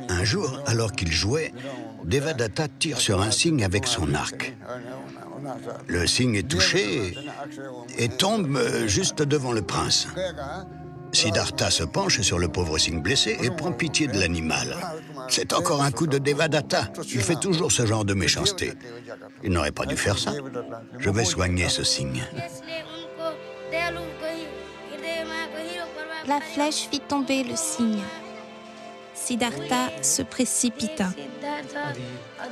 Un jour, alors qu'il jouait, Devadatta tire sur un cygne avec son arc. Le cygne est touché et tombe juste devant le prince. Siddhartha se penche sur le pauvre cygne blessé et prend pitié de l'animal. C'est encore un coup de Devadatta. Il fait toujours ce genre de méchanceté. Il n'aurait pas dû faire ça. Je vais soigner ce cygne. La flèche fit tomber le cygne. Siddhartha se précipita.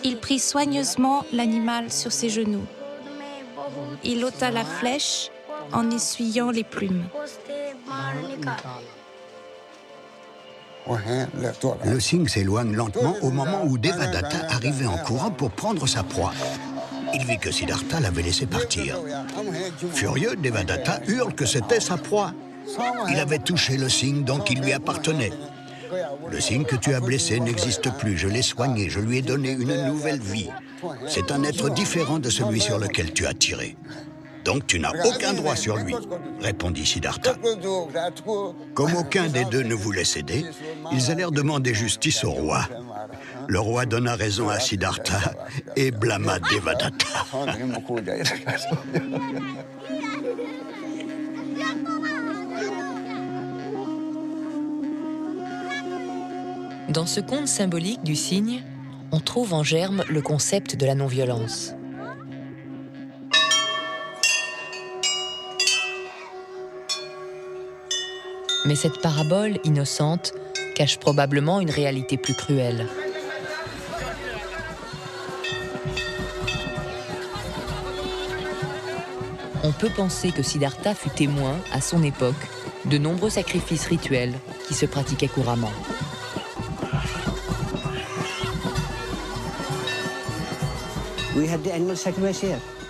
Il prit soigneusement l'animal sur ses genoux. Il ôta la flèche en essuyant les plumes. Le cygne s'éloigne lentement au moment où Devadatta arrivait en courant pour prendre sa proie. Il vit que Siddhartha l'avait laissé partir. Furieux, Devadatta hurle que c'était sa proie. Il avait touché le cygne, donc il lui appartenait. Le cygne que tu as blessé n'existe plus. Je l'ai soigné, je lui ai donné une nouvelle vie. C'est un être différent de celui sur lequel tu as tiré. Donc tu n'as aucun droit sur lui, répondit Siddhartha. Comme aucun des deux ne voulait céder, ils allèrent demander justice au roi. Le roi donna raison à Siddhartha et blâma Devadatta. Dans ce conte symbolique du cygne, on trouve en germe le concept de la non-violence. Mais cette parabole innocente cache probablement une réalité plus cruelle. On peut penser que Siddhartha fut témoin, à son époque, de nombreux sacrifices rituels qui se pratiquaient couramment.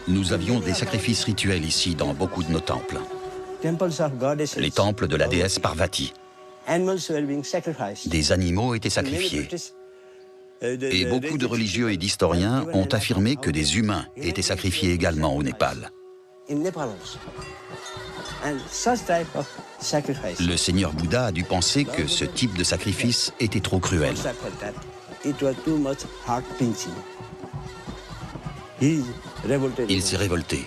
Nous avions des sacrifices rituels ici dans beaucoup de nos temples. Les temples de la déesse Parvati. Des animaux étaient sacrifiés. Et beaucoup de religieux et d'historiens ont affirmé que des humains étaient sacrifiés également au Népal. Le Seigneur Bouddha a dû penser que ce type de sacrifice était trop cruel. Il s'est révolté.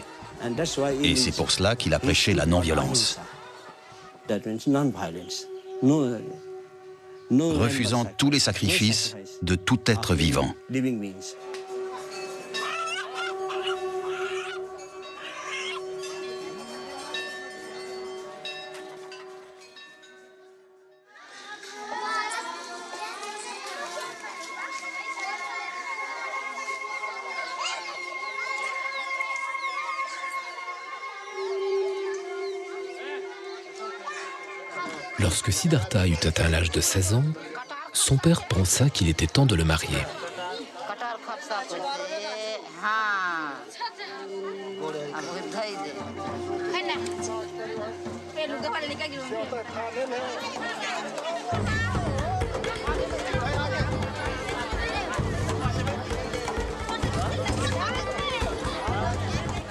Et c'est pour cela qu'il a prêché la non-violence. Refusant tous les sacrifices de tout être vivant. Lorsque Siddhartha eut atteint l'âge de 16 ans, son père pensa qu'il était temps de le marier.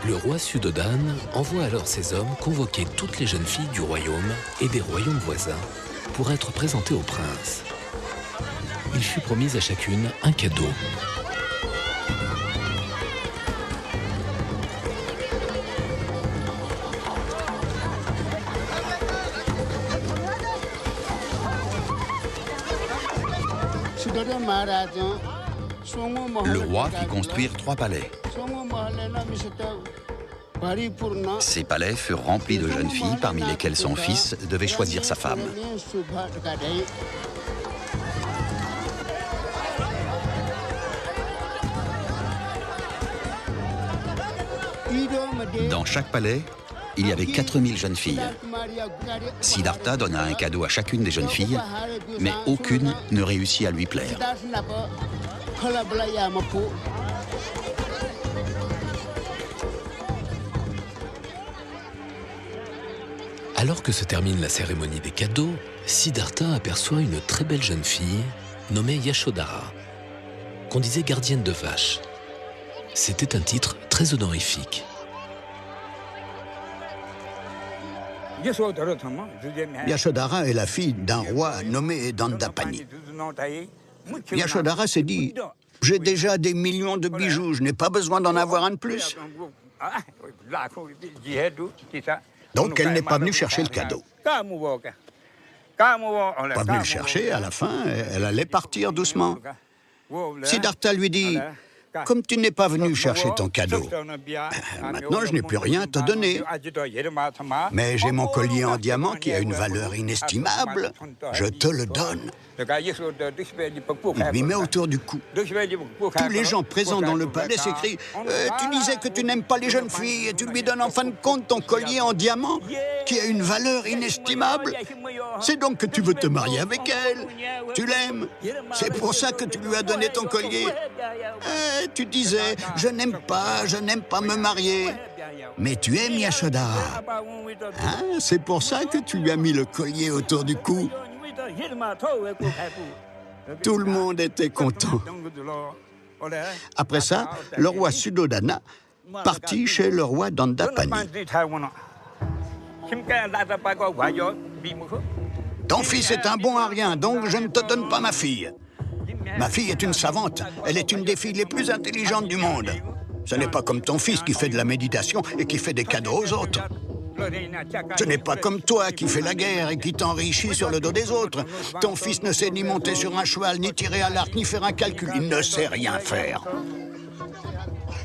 Le roi Suddhodana envoie alors ses hommes convoquer toutes les jeunes filles du royaume et des royaumes voisins pour être présentées au prince. Il fut promis à chacune un cadeau. Le roi fit construire 3 palais. Ces palais furent remplis de jeunes filles, parmi lesquelles son fils devait choisir sa femme. Dans chaque palais, il y avait 4000 jeunes filles. Siddhartha donna un cadeau à chacune des jeunes filles, mais aucune ne réussit à lui plaire. Alors que se termine la cérémonie des cadeaux, Siddhartha aperçoit une très belle jeune fille nommée Yashodhara, qu'on disait gardienne de vaches. C'était un titre très honorifique. Yashodhara est la fille d'un roi nommé Dandapani. Yashodhara s'est dit « J'ai déjà des millions de bijoux, je n'ai pas besoin d'en avoir un de plus. » Donc elle n'est pas venue chercher le cadeau. Pas venue le chercher, à la fin, elle allait partir doucement. Siddhartha lui dit « Comme tu n'es pas venu chercher ton cadeau, maintenant je n'ai plus rien à te donner. Mais j'ai mon collier en diamant qui a une valeur inestimable, je te le donne. » Il lui met autour du cou. Tous les gens présents dans le palais s'écrient « Tu disais que tu n'aimes pas les jeunes filles et tu lui donnes en fin de compte ton collier en diamant qui a une valeur inestimable. C'est donc que tu veux te marier avec elle. Tu l'aimes. C'est pour ça que tu lui as donné ton collier. Tu disais « Je n'aime pas me marier. » Mais tu aimes Yashodhara. C'est pour ça que tu lui as mis le collier autour du cou. Tout le monde était content. Après ça, le roi Suddhodana partit chez le roi Dandapani. Ton fils est un bon à rien, donc je ne te donne pas ma fille. Ma fille est une savante, elle est une des filles les plus intelligentes du monde. Ce n'est pas comme ton fils qui fait de la méditation et qui fait des cadeaux aux autres. Ce n'est pas comme toi qui fais la guerre et qui t'enrichis sur le dos des autres. Ton fils ne sait ni monter sur un cheval, ni tirer à l'arc, ni faire un calcul. Il ne sait rien faire.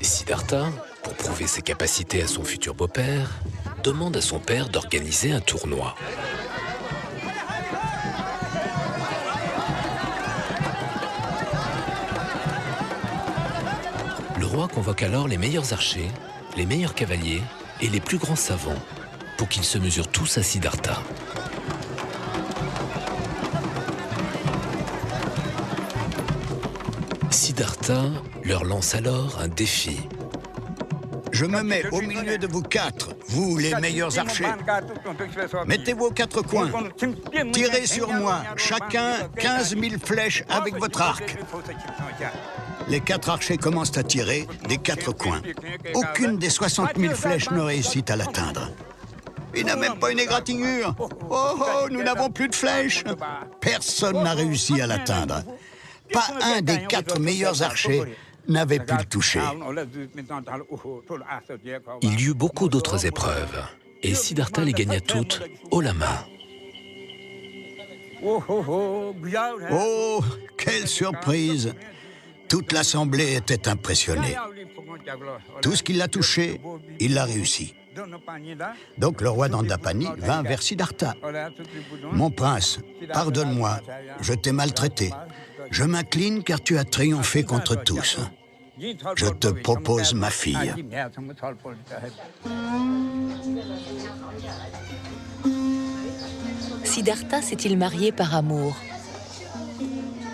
Siddhartha, pour prouver ses capacités à son futur beau-père, demande à son père d'organiser un tournoi. Le roi convoque alors les meilleurs archers, les meilleurs cavaliers et les plus grands savants pour qu'ils se mesurent tous à Siddhartha. Siddhartha leur lance alors un défi. Je me mets au milieu de vous quatre, vous les meilleurs archers. Mettez-vous aux quatre coins. Tirez sur moi, chacun 15 000 flèches avec votre arc. Les quatre archers commencent à tirer des quatre coins. Aucune des 60 000 flèches ne réussit à l'atteindre. Il n'a même pas une égratignure. Oh, nous n'avons plus de flèches. Personne n'a réussi à l'atteindre. Pas un des quatre meilleurs archers n'avait pu le toucher. Il y eut beaucoup d'autres épreuves, et Siddhartha les gagna toutes haut la main. Oh, quelle surprise! Toute l'assemblée était impressionnée. Tout ce qu'il a touché, il l'a réussi. Donc le roi Dandapani vint vers Siddhartha. « Mon prince, pardonne-moi, je t'ai maltraité. Je m'incline car tu as triomphé contre tous. Je te propose ma fille. » Siddhartha s'est-il marié par amour?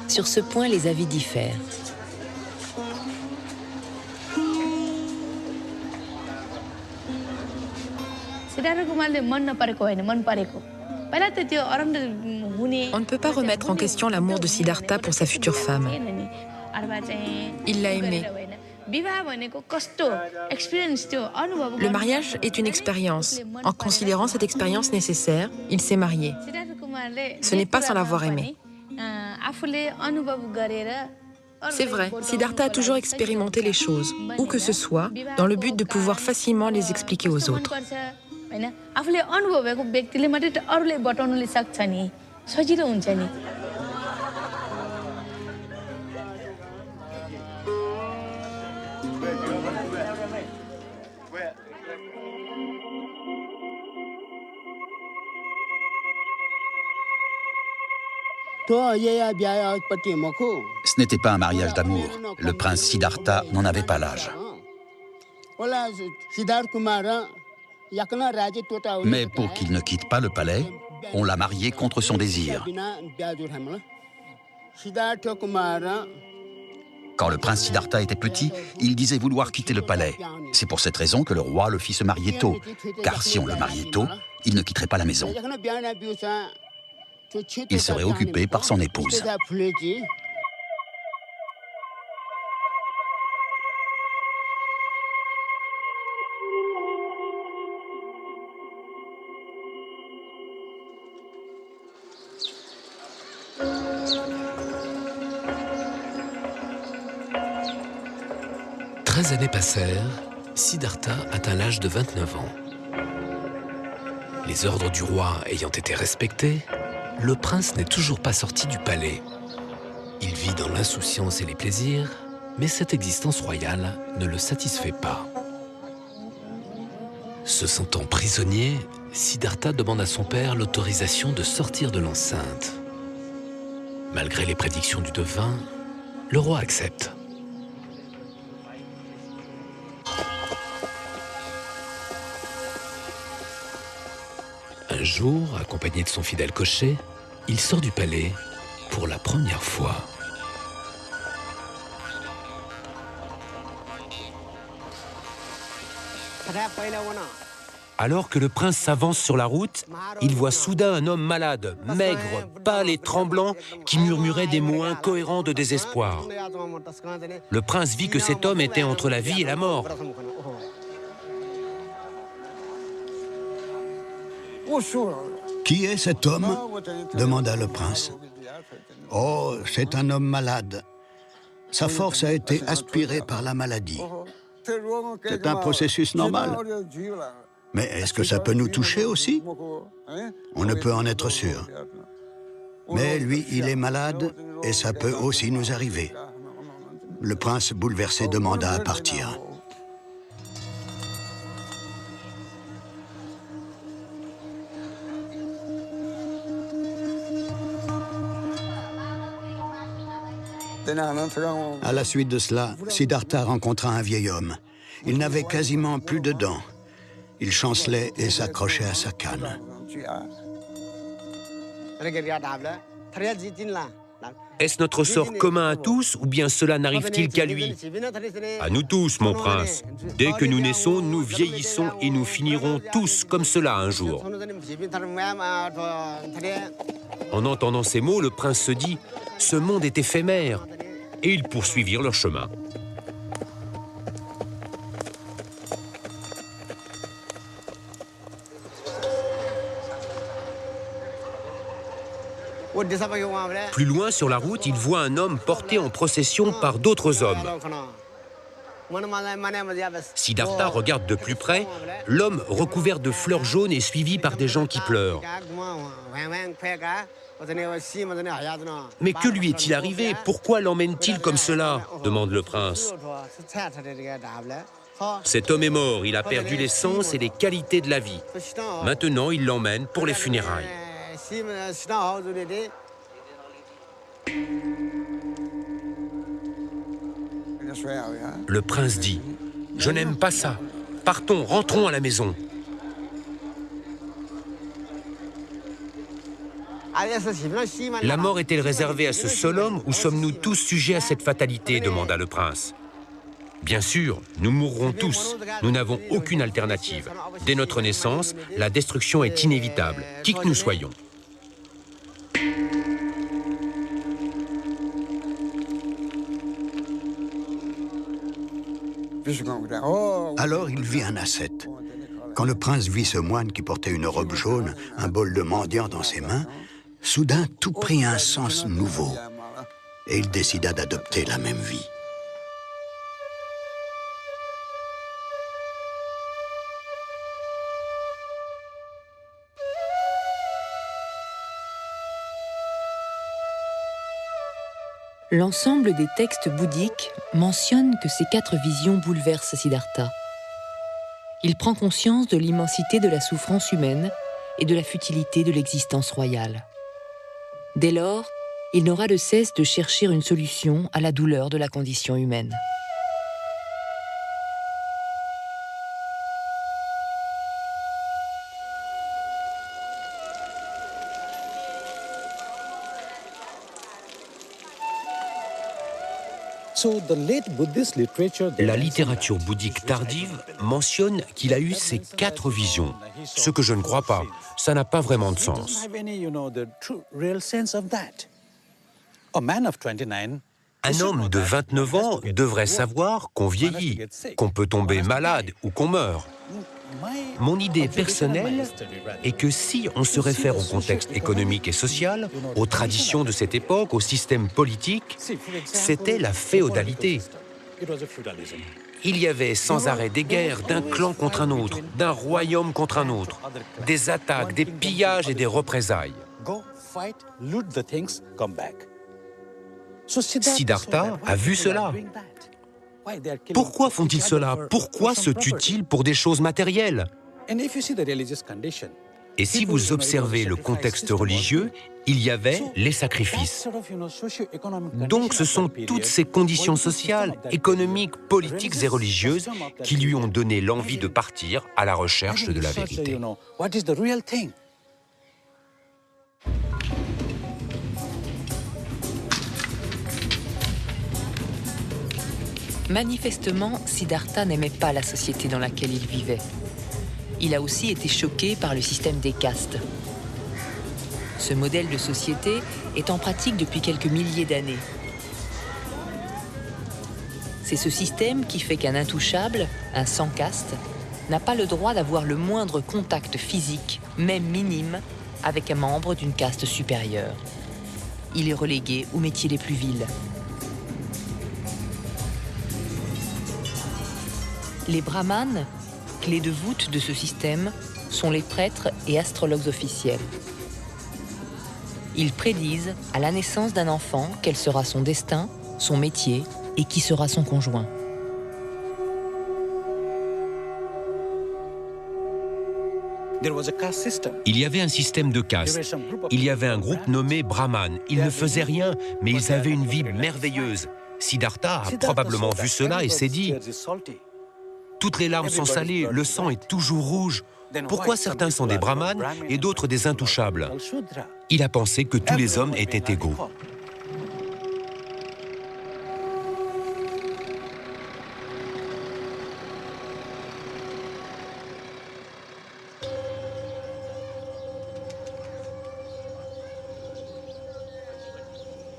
Sur ce point, les avis diffèrent. On ne peut pas remettre en question l'amour de Siddhartha pour sa future femme. Il l'a aimée. Le mariage est une expérience. En considérant cette expérience nécessaire, il s'est marié. Ce n'est pas sans l'avoir aimé. C'est vrai, Siddhartha a toujours expérimenté les choses, où que ce soit, dans le but de pouvoir facilement les expliquer aux autres. Ce n'était pas un mariage d'amour. Le prince Siddhartha n'en avait pas l'âge. Mais pour qu'il ne quitte pas le palais, on l'a marié contre son désir. Quand le prince Siddhartha était petit, il disait vouloir quitter le palais. C'est pour cette raison que le roi le fit se marier tôt. Car si on le mariait tôt, il ne quitterait pas la maison. Il serait occupé par son épouse. 13 années passèrent, Siddhartha atteint l'âge de 29 ans. Les ordres du roi ayant été respectés, le prince n'est toujours pas sorti du palais. Il vit dans l'insouciance et les plaisirs, mais cette existence royale ne le satisfait pas. Se sentant prisonnier, Siddhartha demande à son père l'autorisation de sortir de l'enceinte. Malgré les prédictions du devin, le roi accepte. Un jour, accompagné de son fidèle cocher, il sort du palais pour la première fois. Alors que le prince s'avance sur la route, il voit soudain un homme malade, maigre, pâle et tremblant, qui murmurait des mots incohérents de désespoir. Le prince vit que cet homme était entre la vie et la mort. Qui est cet homme? Demanda le prince. Oh, c'est un homme malade. Sa force a été aspirée par la maladie. C'est un processus normal. Mais est-ce que ça peut nous toucher aussi? On ne peut en être sûr. Mais lui, il est malade et ça peut aussi nous arriver. Le prince, bouleversé, demanda à partir. À la suite de cela, Siddhartha rencontra un vieil homme. Il n'avait quasiment plus de dents. Il chancelait et s'accrochait à sa canne. Est-ce notre sort commun à tous, ou bien cela n'arrive-t-il qu'à lui? À nous tous, mon prince. Dès que nous naissons, nous vieillissons et nous finirons tous comme cela un jour. En entendant ces mots, le prince se dit « Ce monde est éphémère » et ils poursuivirent leur chemin. Plus loin sur la route, il voit un homme porté en procession par d'autres hommes. Siddhartha regarde de plus près, l'homme recouvert de fleurs jaunes est suivi par des gens qui pleurent. Mais que lui est-il arrivé? Pourquoi l'emmène-t-il comme cela? Demande le prince. Cet homme est mort, il a perdu les sens et les qualités de la vie. Maintenant, il l'emmène pour les funérailles. Le prince dit « Je n'aime pas ça. Partons, rentrons à la maison. » La mort est-elle réservée à ce seul homme ou sommes-nous tous sujets à cette fatalité? Demanda le prince. Bien sûr, nous mourrons tous. Nous n'avons aucune alternative. Dès notre naissance, la destruction est inévitable, qui que nous soyons. Alors il vit un ascète. Quand le prince vit ce moine qui portait une robe jaune, un bol de mendiant dans ses mains, soudain tout prit un sens nouveau et il décida d'adopter la même vie. L'ensemble des textes bouddhiques mentionne que ces 4 visions bouleversent Siddhartha. Il prend conscience de l'immensité de la souffrance humaine et de la futilité de l'existence royale. Dès lors, il n'aura de cesse de chercher une solution à la douleur de la condition humaine. La littérature bouddhique tardive mentionne qu'il a eu ces 4 visions, ce que je ne crois pas. Ça n'a pas vraiment de sens. Un homme de 29 ans devrait savoir qu'on vieillit, qu'on peut tomber malade ou qu'on meurt. Mon idée personnelle est que si on se réfère au contexte économique et social, aux traditions de cette époque, au système politique, c'était la féodalité. Il y avait sans arrêt des guerres d'un clan contre un autre, d'un royaume contre un autre, des attaques, des pillages et des représailles. Siddhartha a vu cela. Pourquoi font-ils cela? Pourquoi se tuent-ils pour des choses matérielles? Et si vous observez le contexte religieux, il y avait les sacrifices. Donc ce sont toutes ces conditions sociales, économiques, politiques et religieuses qui lui ont donné l'envie de partir à la recherche de la vérité. Manifestement, Siddhartha n'aimait pas la société dans laquelle il vivait. Il a aussi été choqué par le système des castes. Ce modèle de société est en pratique depuis quelques milliers d'années. C'est ce système qui fait qu'un intouchable, un sans caste, n'a pas le droit d'avoir le moindre contact physique, même minime, avec un membre d'une caste supérieure. Il est relégué aux métiers les plus vils. Les brahmanes, clés de voûte de ce système, sont les prêtres et astrologues officiels. Ils prédisent à la naissance d'un enfant quel sera son destin, son métier et qui sera son conjoint. Il y avait un système de castes. Il y avait un groupe nommé Brahman. Ils ne faisaient rien, mais ils avaient une vie merveilleuse. Siddhartha a probablement vu cela et s'est dit « Toutes les larmes sont salées, le sang est toujours rouge. Pourquoi certains sont des brahmanes et d'autres des intouchables ?» Il a pensé que tous les hommes étaient égaux.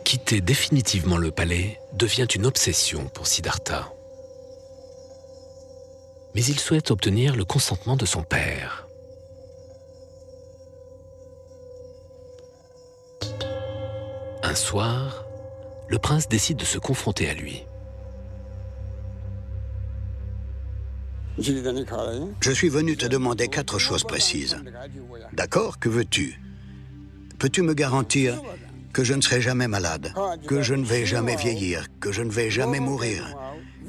Quitter définitivement le palais devient une obsession pour Siddhartha. Mais il souhaite obtenir le consentement de son père. Un soir, le prince décide de se confronter à lui. Je suis venu te demander 4 choses précises. D'accord, que veux-tu? Peux-tu me garantir que je ne serai jamais malade, que je ne vais jamais vieillir, que je ne vais jamais mourir,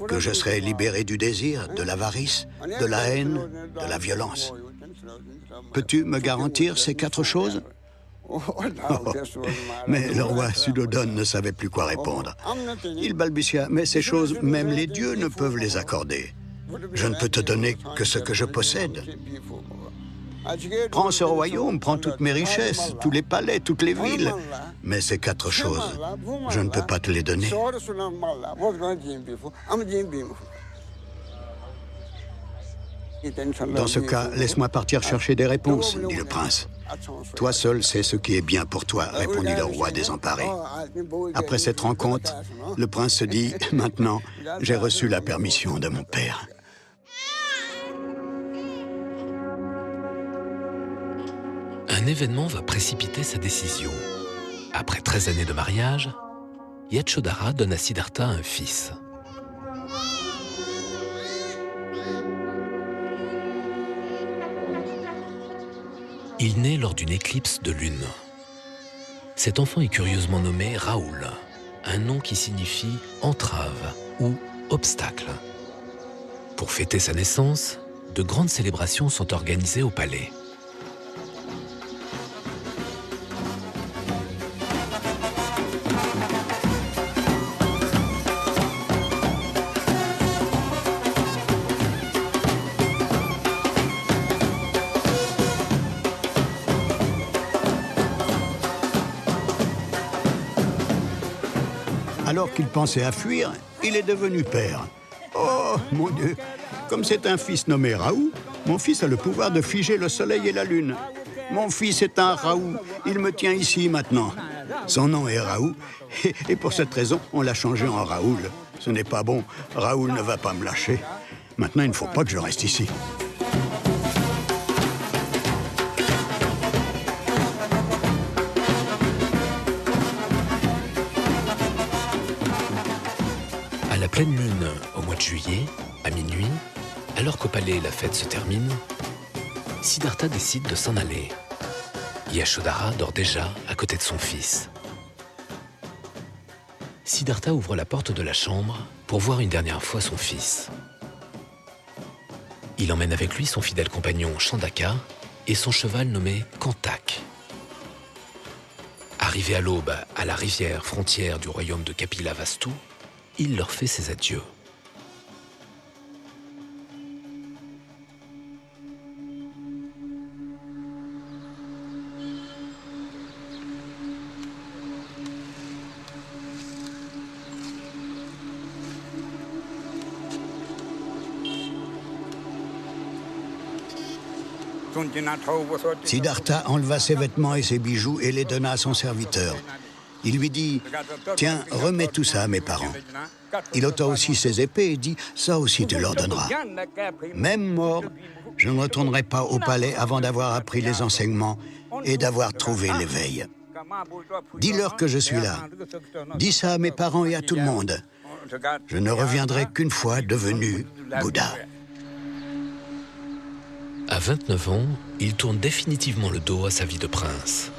que je serai libéré du désir, de l'avarice, de la haine, de la violence? Peux-tu me garantir ces 4 choses? Oh, mais le roi Suddhodana ne savait plus quoi répondre. Il balbutia, mais ces choses, même les dieux ne peuvent les accorder. Je ne peux te donner que ce que je possède. Prends ce royaume, prends toutes mes richesses, tous les palais, toutes les villes. Mais ces 4 choses, je ne peux pas te les donner. Dans ce cas, laisse-moi partir chercher des réponses, dit le prince. Toi seul sais ce qui est bien pour toi, répondit le roi désemparé. Après cette rencontre, le prince se dit, maintenant, j'ai reçu la permission de mon père. Un événement va précipiter sa décision. Après 13 années de mariage, Yashodhara donne à Siddhartha un fils. Il naît lors d'une éclipse de lune. Cet enfant est curieusement nommé Raoul, un nom qui signifie entrave ou obstacle. Pour fêter sa naissance, de grandes célébrations sont organisées au palais. Alors qu'il pensait à fuir, il est devenu père. Oh, mon Dieu! Comme c'est un fils nommé Raoult, mon fils a le pouvoir de figer le soleil et la lune. Mon fils est un Raoult, il me tient ici maintenant. Son nom est Raoult, et pour cette raison, on l'a changé en Raoul. Ce n'est pas bon, Raoul ne va pas me lâcher. Maintenant, il ne faut pas que je reste ici. À la pleine lune, au mois de juillet, À minuit, alors qu'au palais la fête se termine, Siddhartha décide de s'en aller. Yashodhara dort déjà à côté de son fils. Siddhartha ouvre la porte de la chambre pour voir une dernière fois son fils. Il emmène avec lui son fidèle compagnon Chandaka et son cheval nommé Kantak. Arrivé à l'aube à la rivière frontière du royaume de Kapilavastu, il leur fait ses adieux. Siddhartha enleva ses vêtements et ses bijoux et les donna à son serviteur. Il lui dit « Tiens, remets tout ça à mes parents. » Il ôta aussi ses épées et dit « Ça aussi tu leur donneras. » Même mort, je ne retournerai pas au palais avant d'avoir appris les enseignements et d'avoir trouvé l'éveil. Dis-leur que je suis là. Dis ça à mes parents et à tout le monde. Je ne reviendrai qu'une fois devenu Bouddha. À 29 ans, il tourne définitivement le dos à sa vie de prince.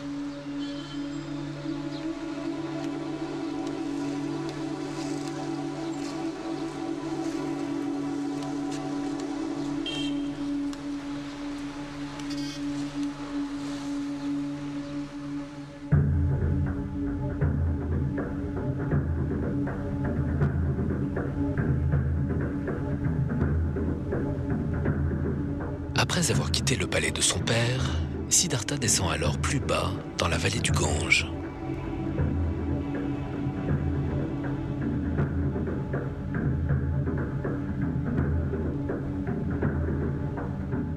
Après avoir quitté le palais de son père, Siddhartha descend alors plus bas dans la vallée du Gange.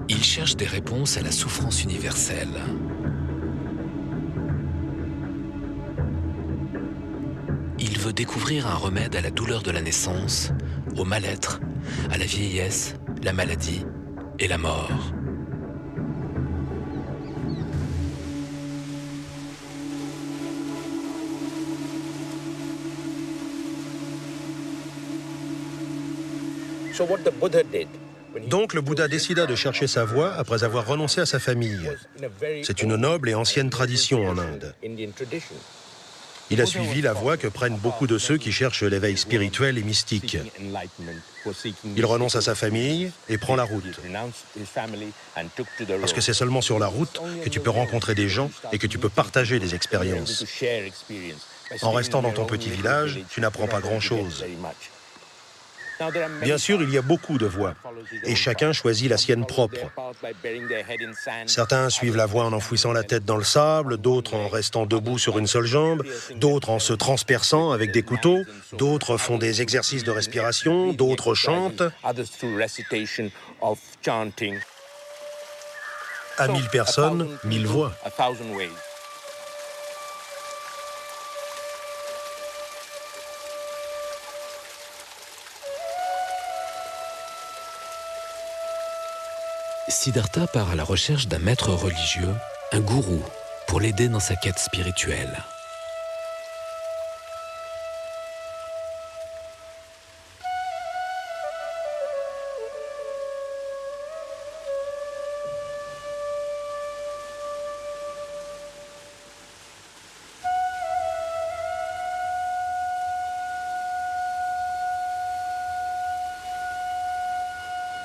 Il cherche des réponses à la souffrance universelle. Il veut découvrir un remède à la douleur de la naissance, au mal-être, à la vieillesse, la maladie et la mort. Donc le Bouddha décida de chercher sa voie après avoir renoncé à sa famille. C'est une noble et ancienne tradition en Inde. Il a suivi la voie que prennent beaucoup de ceux qui cherchent l'éveil spirituel et mystique. Il renonce à sa famille et prend la route. Parce que c'est seulement sur la route que tu peux rencontrer des gens et que tu peux partager des expériences. En restant dans ton petit village, tu n'apprends pas grand-chose. Bien sûr, il y a beaucoup de voies, et chacun choisit la sienne propre. Certains suivent la voie en enfouissant la tête dans le sable, d'autres en restant debout sur une seule jambe, d'autres en se transperçant avec des couteaux, d'autres font des exercices de respiration, d'autres chantent. À 1000 personnes, 1000 voix. Siddhartha part à la recherche d'un maître religieux, un gourou, pour l'aider dans sa quête spirituelle.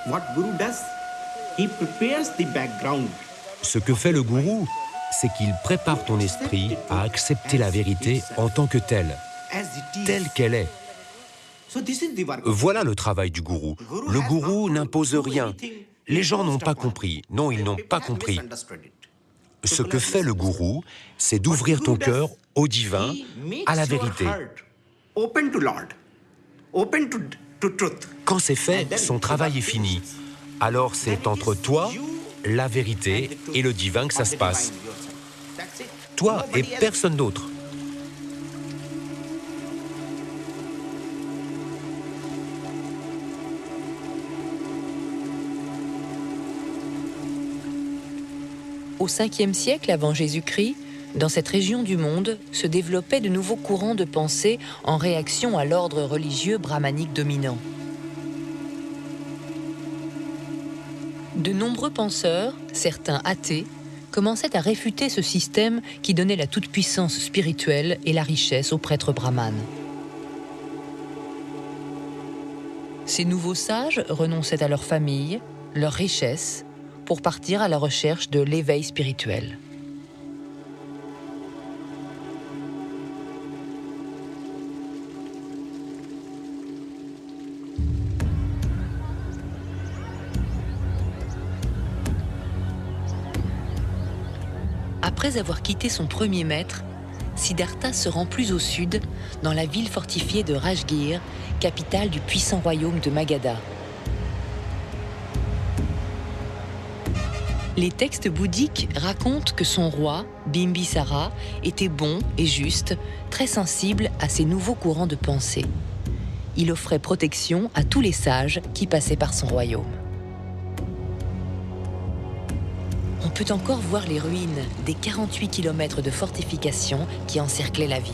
What Guru does? He prepares the background. Ce que fait le gourou, c'est qu'il prépare ton esprit à accepter la vérité en tant que telle qu'elle est. Voilà le travail du gourou. Le gourou n'impose rien. Les gens n'ont pas compris. Non, ils n'ont pas compris. Ce que fait le gourou, c'est d'ouvrir ton cœur au divin, à la vérité. Quand c'est fait, son travail est fini. Alors c'est entre toi, la vérité et le divin que ça se passe. Toi et personne d'autre. Au 5e siècle avant Jésus-Christ, dans cette région du monde se développaient de nouveaux courants de pensée en réaction à l'ordre religieux brahmanique dominant. De nombreux penseurs, certains athées, commençaient à réfuter ce système qui donnait la toute-puissance spirituelle et la richesse aux prêtres brahmanes. Ces nouveaux sages renonçaient à leur famille, leur richesse, pour partir à la recherche de l'éveil spirituel. Après avoir quitté son premier maître, Siddhartha se rend plus au sud, dans la ville fortifiée de Rajgir, capitale du puissant royaume de Magadha. Les textes bouddhiques racontent que son roi, Bimbisara, était bon et juste, très sensible à ces nouveaux courants de pensée. Il offrait protection à tous les sages qui passaient par son royaume. On peut encore voir les ruines des 48 km de fortifications qui encerclaient la ville.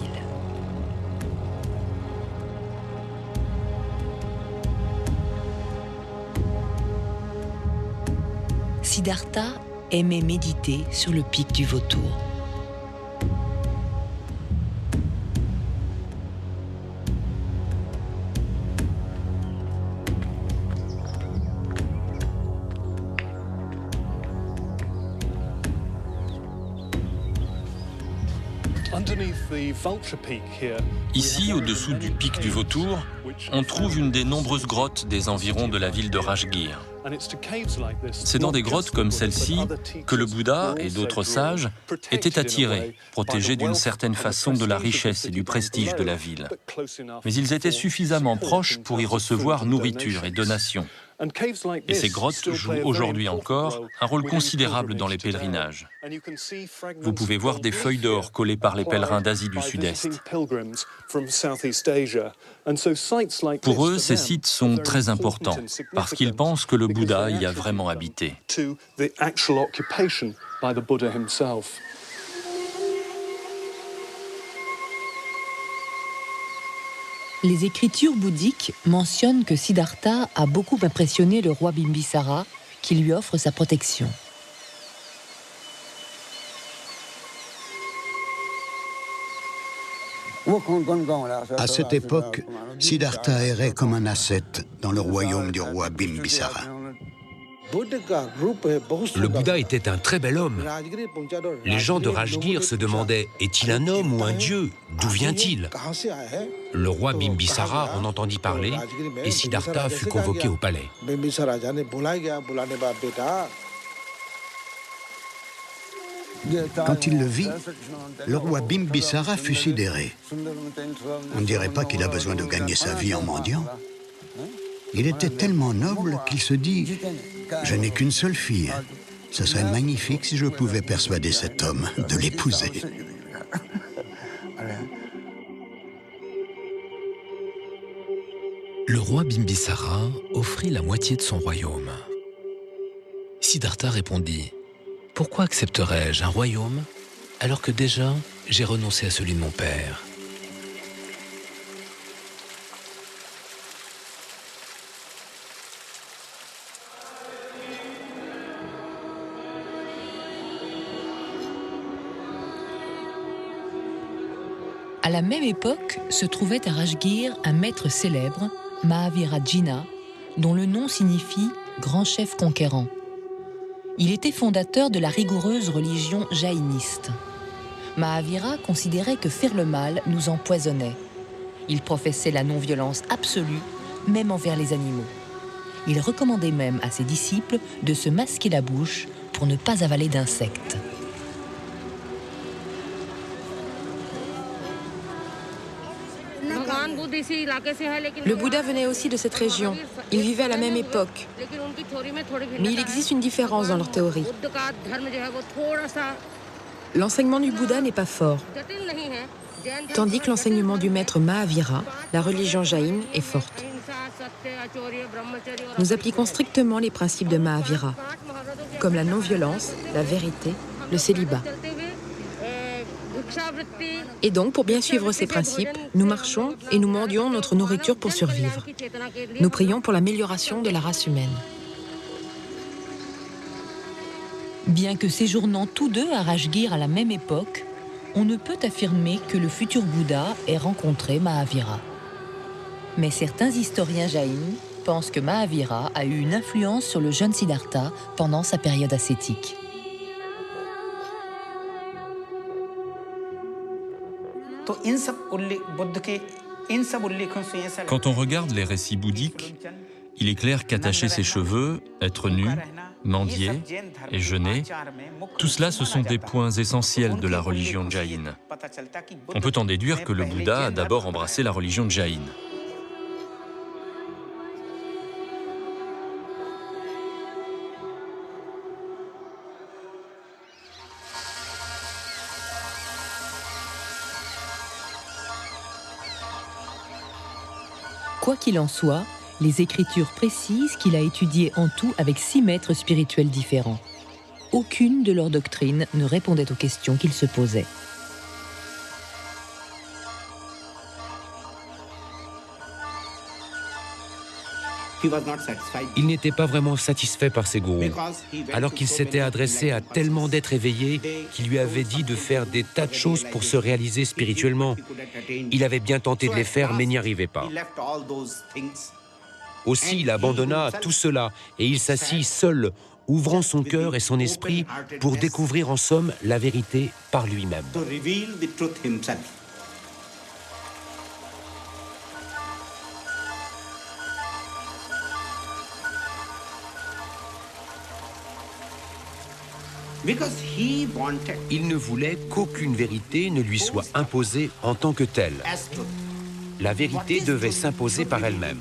Siddhartha aimait méditer sur le pic du Vautour. Ici, au-dessous du pic du Vautour, on trouve une des nombreuses grottes des environs de la ville de Rajgir. C'est dans des grottes comme celle-ci que le Bouddha et d'autres sages étaient attirés, protégés d'une certaine façon de la richesse et du prestige de la ville. Mais ils étaient suffisamment proches pour y recevoir nourriture et donations. Et ces grottes jouent aujourd'hui encore un rôle considérable dans les pèlerinages. Vous pouvez voir des feuilles d'or collées par les pèlerins d'Asie du Sud-Est. Pour eux, ces sites sont très importants parce qu'ils pensent que le Bouddha y a vraiment habité. Les écritures bouddhiques mentionnent que Siddhartha a beaucoup impressionné le roi Bimbisara, qui lui offre sa protection. À cette époque, Siddhartha errait comme un ascète dans le royaume du roi Bimbisara. Le Bouddha était un très bel homme. Les gens de Rajgir se demandaient, est-il un homme ou un dieu? D'où vient-il? Le roi Bimbisara en entendit parler et Siddhartha fut convoqué au palais. Quand il le vit, le roi Bimbisara fut sidéré. On ne dirait pas qu'il a besoin de gagner sa vie en mendiant. Il était tellement noble qu'il se dit « Je n'ai qu'une seule fille. Ce serait magnifique si je pouvais persuader cet homme de l'épouser. » Le roi Bimbisara offrit la moitié de son royaume. Siddhartha répondit « Pourquoi accepterais-je un royaume alors que déjà j'ai renoncé à celui de mon père ?» À la même époque se trouvait à Rajgir un maître célèbre, Mahavirajina, dont le nom signifie « grand chef conquérant ». Il était fondateur de la rigoureuse religion jaïniste. Mahavira considérait que faire le mal nous empoisonnait. Il professait la non-violence absolue, même envers les animaux. Il recommandait même à ses disciples de se masquer la bouche pour ne pas avaler d'insectes. Le Bouddha venait aussi de cette région. Ils vivaient à la même époque. Mais il existe une différence dans leur théorie. L'enseignement du Bouddha n'est pas fort, tandis que l'enseignement du maître Mahavira, la religion jaïne, est forte. Nous appliquons strictement les principes de Mahavira, comme la non-violence, la vérité, le célibat. Et donc, pour bien suivre ces principes, nous marchons et nous mendions notre nourriture pour survivre. Nous prions pour l'amélioration de la race humaine. Bien que séjournant tous deux à Rajgir à la même époque, on ne peut affirmer que le futur Bouddha ait rencontré Mahavira. Mais certains historiens jaïns pensent que Mahavira a eu une influence sur le jeune Siddhartha pendant sa période ascétique. Quand on regarde les récits bouddhiques, il est clair qu'attacher ses cheveux, être nu, mendier et jeûner, tout cela ce sont des points essentiels de la religion jaïne. On peut en déduire que le Bouddha a d'abord embrassé la religion jaïne. Quoi qu'il en soit, les Écritures précisent qu'il a étudié en tout avec 6 maîtres spirituels différents. Aucune de leurs doctrines ne répondait aux questions qu'il se posait. Il n'était pas vraiment satisfait par ses gourous, alors qu'il s'était adressé à tellement d'êtres éveillés qui lui avaient dit de faire des tas de choses pour se réaliser spirituellement. Il avait bien tenté de les faire, mais n'y arrivait pas. Aussi, il abandonna tout cela et il s'assit seul, ouvrant son cœur et son esprit pour découvrir en somme la vérité par lui-même. Il ne voulait qu'aucune vérité ne lui soit imposée en tant que telle. La vérité devait s'imposer par elle-même.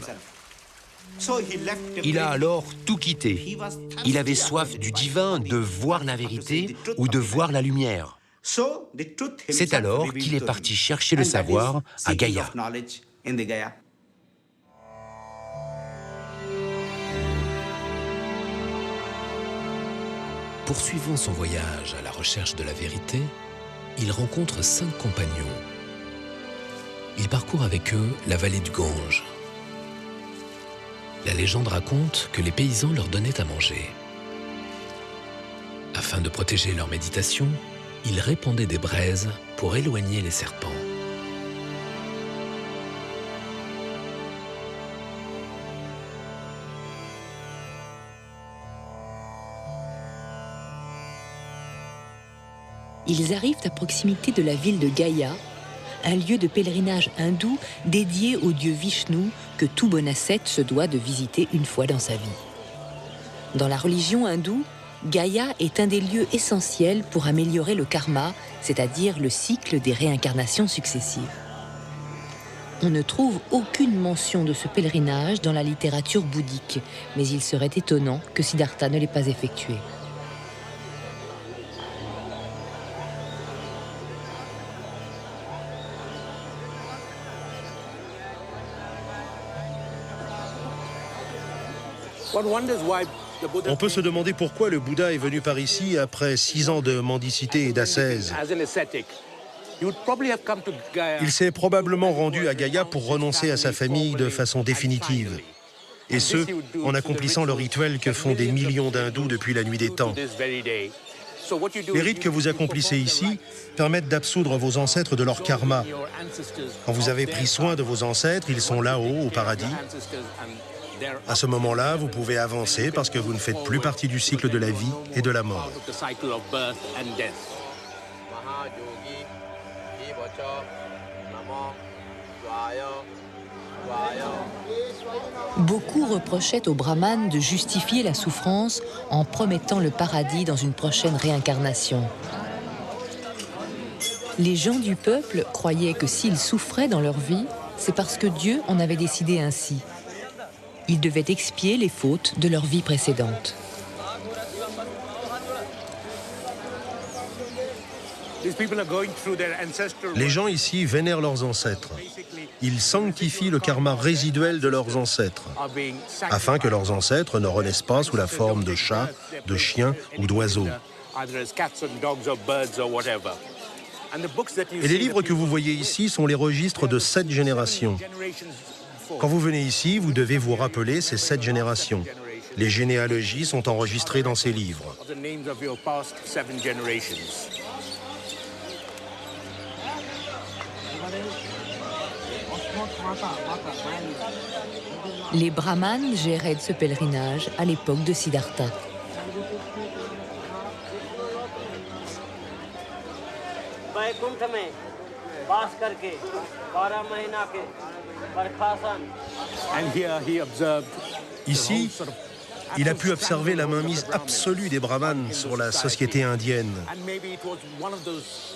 Il a alors tout quitté. Il avait soif du divin, de voir la vérité ou de voir la lumière. C'est alors qu'il est parti chercher le savoir à Gaya. Poursuivant son voyage à la recherche de la vérité, il rencontre 5 compagnons. Il parcourt avec eux la vallée du Gange. La légende raconte que les paysans leur donnaient à manger. Afin de protéger leur méditation, ils répandaient des braises pour éloigner les serpents. Ils arrivent à proximité de la ville de Gaya, un lieu de pèlerinage hindou dédié au dieu Vishnu que tout bon ascète se doit de visiter une fois dans sa vie. Dans la religion hindoue, Gaya est un des lieux essentiels pour améliorer le karma, c'est-à-dire le cycle des réincarnations successives. On ne trouve aucune mention de ce pèlerinage dans la littérature bouddhique, mais il serait étonnant que Siddhartha ne l'ait pas effectué. On peut se demander pourquoi le Bouddha est venu par ici après 6 ans de mendicité et d'ascèse. Il s'est probablement rendu à Gaya pour renoncer à sa famille de façon définitive. Et ce, en accomplissant le rituel que font des millions d'hindous depuis la nuit des temps. Les rites que vous accomplissez ici permettent d'absoudre vos ancêtres de leur karma. Quand vous avez pris soin de vos ancêtres, ils sont là-haut, au paradis. À ce moment-là, vous pouvez avancer parce que vous ne faites plus partie du cycle de la vie et de la mort. Beaucoup reprochaient aux brahmanes de justifier la souffrance en promettant le paradis dans une prochaine réincarnation. Les gens du peuple croyaient que s'ils souffraient dans leur vie, c'est parce que Dieu en avait décidé ainsi. Ils devaient expier les fautes de leur vie précédente. Les gens ici vénèrent leurs ancêtres. Ils sanctifient le karma résiduel de leurs ancêtres, afin que leurs ancêtres ne renaissent pas sous la forme de chats, de chiens ou d'oiseaux. Et les livres que vous voyez ici sont les registres de 7 générations. Quand vous venez ici, vous devez vous rappeler ces 7 générations. Les généalogies sont enregistrées dans ces livres. Les brahmanes géraient ce pèlerinage à l'époque de Siddhartha. Ici, il a pu observer la mainmise absolue des brahmanes sur la société indienne.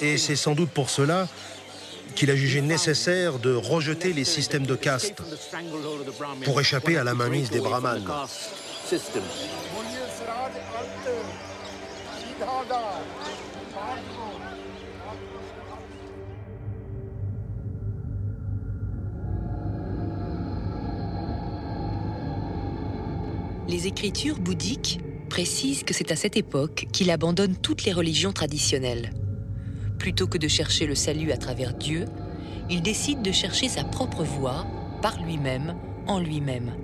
Et c'est sans doute pour cela qu'il a jugé nécessaire de rejeter les systèmes de caste pour échapper à la mainmise des brahmanes. Les écritures bouddhiques précisent que c'est à cette époque qu'il abandonne toutes les religions traditionnelles. Plutôt que de chercher le salut à travers Dieu, il décide de chercher sa propre voie, par lui-même, en lui-même.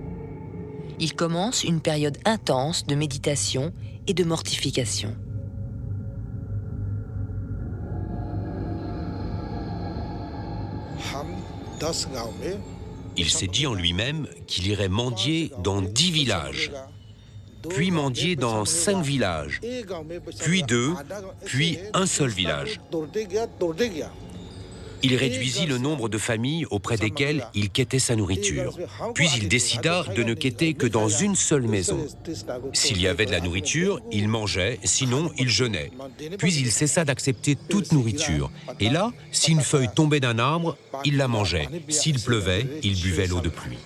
Il commence une période intense de méditation et de mortification. Il s'est dit en lui-même qu'il irait mendier dans 10 villages, puis mendier dans 5 villages, puis 2, puis un seul village. Il réduisit le nombre de familles auprès desquelles il quêtait sa nourriture. Puis il décida de ne quêter que dans une seule maison. S'il y avait de la nourriture, il mangeait, sinon il jeûnait. Puis il cessa d'accepter toute nourriture. Et là, si une feuille tombait d'un arbre, il la mangeait. S'il pleuvait, il buvait l'eau de pluie.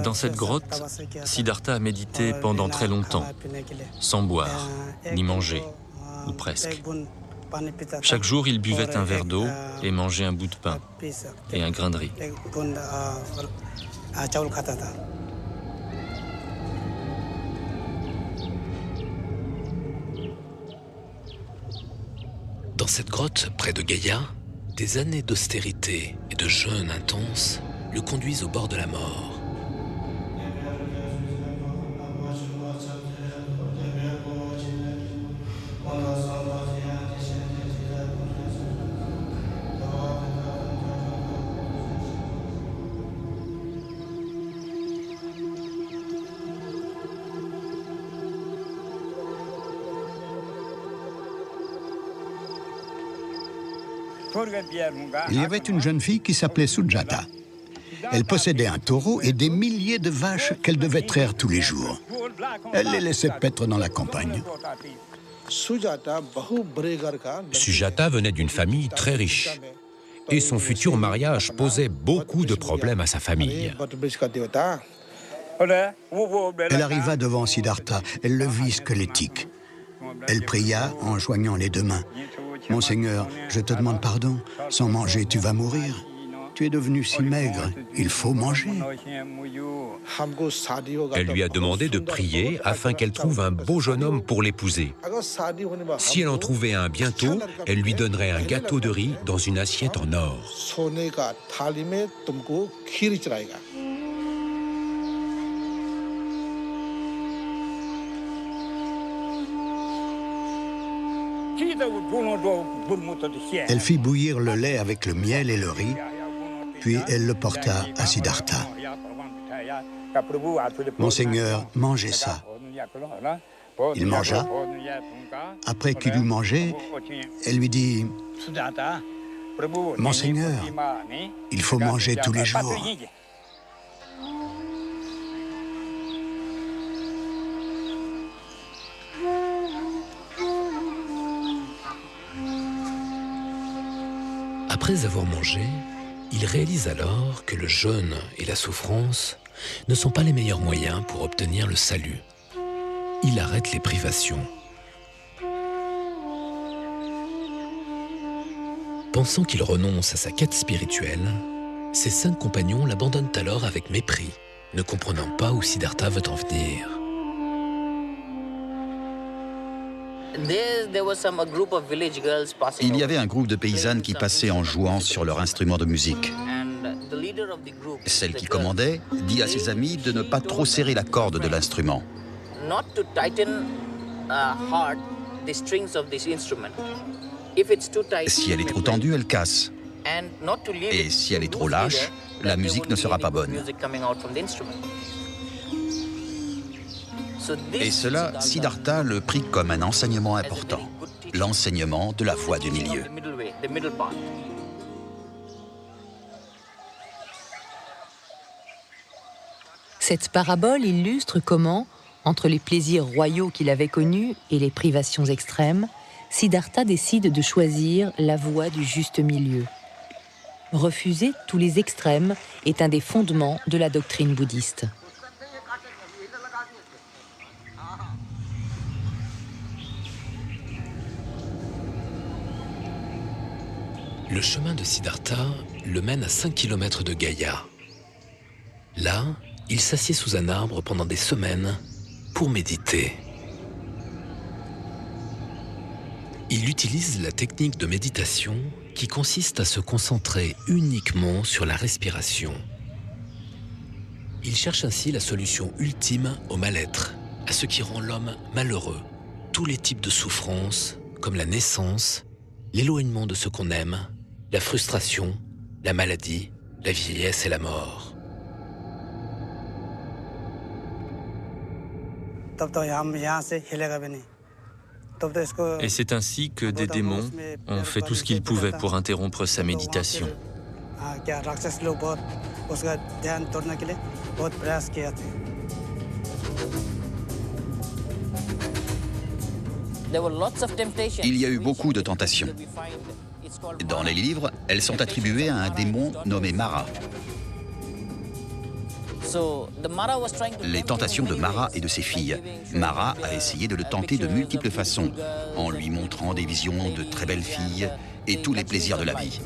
Dans cette grotte, Siddhartha a médité pendant très longtemps, sans boire, ni manger, ou presque. Chaque jour, il buvait un verre d'eau et mangeait un bout de pain et un grain de riz. Dans cette grotte, près de Gaya, des années d'austérité et de jeûne intense le conduisent au bord de la mort. Il y avait une jeune fille qui s'appelait Sujata. Elle possédait un taureau et des milliers de vaches qu'elle devait traire tous les jours. Elle les laissait paître dans la campagne. Sujata venait d'une famille très riche. Et son futur mariage posait beaucoup de problèmes à sa famille. Elle arriva devant Siddhartha. Elle le vit squelettique. Elle pria en joignant les deux mains. « Monseigneur, je te demande pardon. Sans manger, tu vas mourir. Tu es devenu si maigre. Il faut manger. » Elle lui a demandé de prier afin qu'elle trouve un beau jeune homme pour l'épouser. Si elle en trouvait un bientôt, elle lui donnerait un gâteau de riz dans une assiette en or. Elle fit bouillir le lait avec le miel et le riz, puis elle le porta à Siddhartha. « Monseigneur, mangez ça. » Il mangea. Après qu'il eut mangé, elle lui dit « Monseigneur, il faut manger tous les jours. » Après avoir mangé, il réalise alors que le jeûne et la souffrance ne sont pas les meilleurs moyens pour obtenir le salut. Il arrête les privations. Pensant qu'il renonce à sa quête spirituelle, ses 5 compagnons l'abandonnent alors avec mépris, ne comprenant pas où Siddhartha veut en venir. Il y avait un groupe de paysannes qui passaient en jouant sur leur instrument de musique. Celle qui commandait dit à ses amis de ne pas trop serrer la corde de l'instrument. Si elle est trop tendue, elle casse. Et si elle est trop lâche, la musique ne sera pas bonne. Et cela, Siddhartha le prit comme un enseignement important, l'enseignement de la voie du milieu. Cette parabole illustre comment, entre les plaisirs royaux qu'il avait connus et les privations extrêmes, Siddhartha décide de choisir la voie du juste milieu. Refuser tous les extrêmes est un des fondements de la doctrine bouddhiste. Le chemin de Siddhartha le mène à 5 km de Gaya. Là, il s'assied sous un arbre pendant des semaines pour méditer. Il utilise la technique de méditation qui consiste à se concentrer uniquement sur la respiration. Il cherche ainsi la solution ultime au mal-être, à ce qui rend l'homme malheureux, tous les types de souffrances, comme la naissance, l'éloignement de ce qu'on aime, la frustration, la maladie, la vieillesse et la mort. Et c'est ainsi que des démons ont fait tout ce qu'ils pouvaient pour interrompre sa méditation. Il y a eu beaucoup de tentations. Dans les livres, elles sont attribuées à un démon nommé Mara. Les tentations de Mara et de ses filles. Mara a essayé de le tenter de multiples façons, en lui montrant des visions de très belles filles et tous les plaisirs de la vie.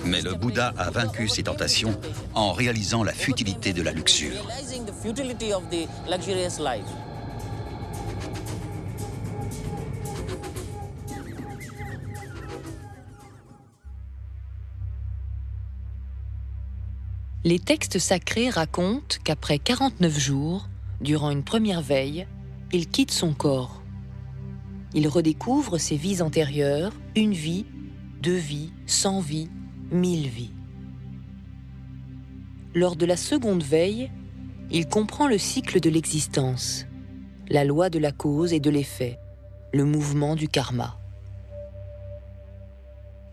Mais le Bouddha a vaincu ces tentations en réalisant la futilité de la luxure. Les textes sacrés racontent qu'après 49 jours, durant une première veille, il quitte son corps. Il redécouvre ses vies antérieures, 1 vie, 2 vies, 100 vies, 1000 vies. Lors de la seconde veille, il comprend le cycle de l'existence, la loi de la cause et de l'effet, le mouvement du karma.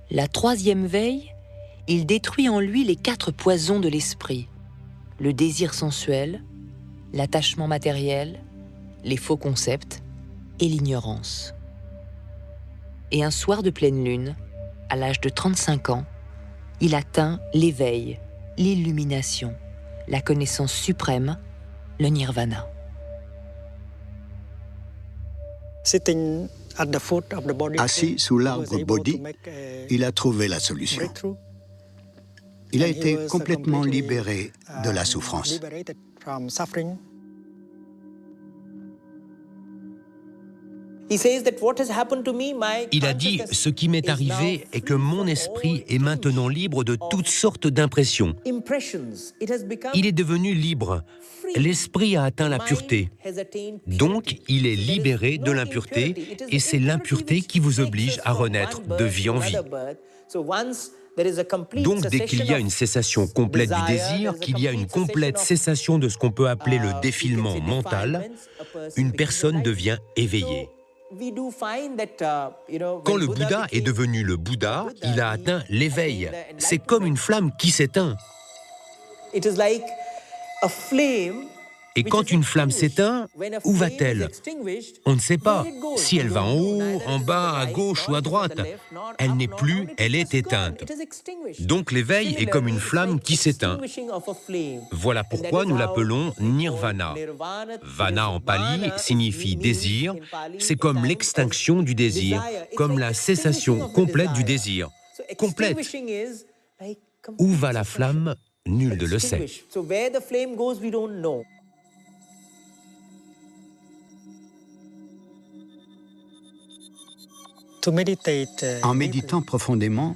La troisième veille, il détruit en lui les 4 poisons de l'esprit, le désir sensuel, l'attachement matériel, les faux concepts et l'ignorance. Et un soir de pleine lune, à l'âge de 35 ans, il atteint l'éveil, l'illumination, la connaissance suprême, le nirvana. Assis sous l'arbre Bodhi, il a trouvé la solution. Il a été complètement libéré de la souffrance. Il a dit « Ce qui m'est arrivé est que mon esprit est maintenant libre de toutes sortes d'impressions. Il est devenu libre. L'esprit a atteint la pureté. Donc, il est libéré de l'impureté et c'est l'impureté qui vous oblige à renaître de vie en vie. » Donc, dès qu'il y a une cessation complète du désir, qu'il y a une complète cessation de ce qu'on peut appeler le défilement mental, une personne devient éveillée. Quand le Bouddha est devenu le Bouddha, il a atteint l'éveil. C'est comme une flamme qui s'éteint. Et quand une flamme s'éteint, où va-t-elle? On ne sait pas. Si elle va en haut, en bas, à gauche ou à droite. Elle n'est plus, elle est éteinte. Donc l'éveil est comme une flamme qui s'éteint. Voilà pourquoi nous l'appelons nirvana. Vana en pali signifie désir. C'est comme l'extinction du désir, comme la cessation complète du désir. Complète. Où va la flamme? Nul ne le sait. En méditant profondément,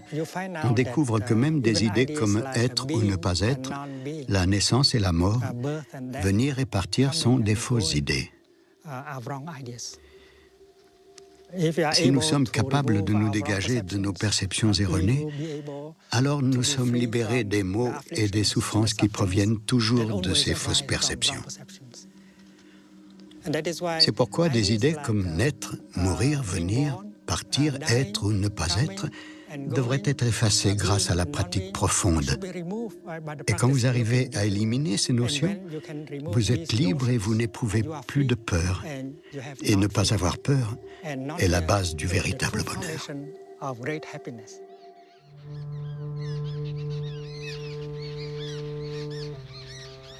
on découvre que même des idées comme être ou ne pas être, la naissance et la mort, venir et partir sont des fausses idées. Si nous sommes capables de nous dégager de nos perceptions erronées, alors nous sommes libérés des maux et des souffrances qui proviennent toujours de ces fausses perceptions. C'est pourquoi des idées comme naître, mourir, venir, partir, être ou ne pas être devraient être effacées grâce à la pratique profonde. Et quand vous arrivez à éliminer ces notions, vous êtes libre et vous n'éprouvez plus de peur. Et ne pas avoir peur est la base du véritable bonheur.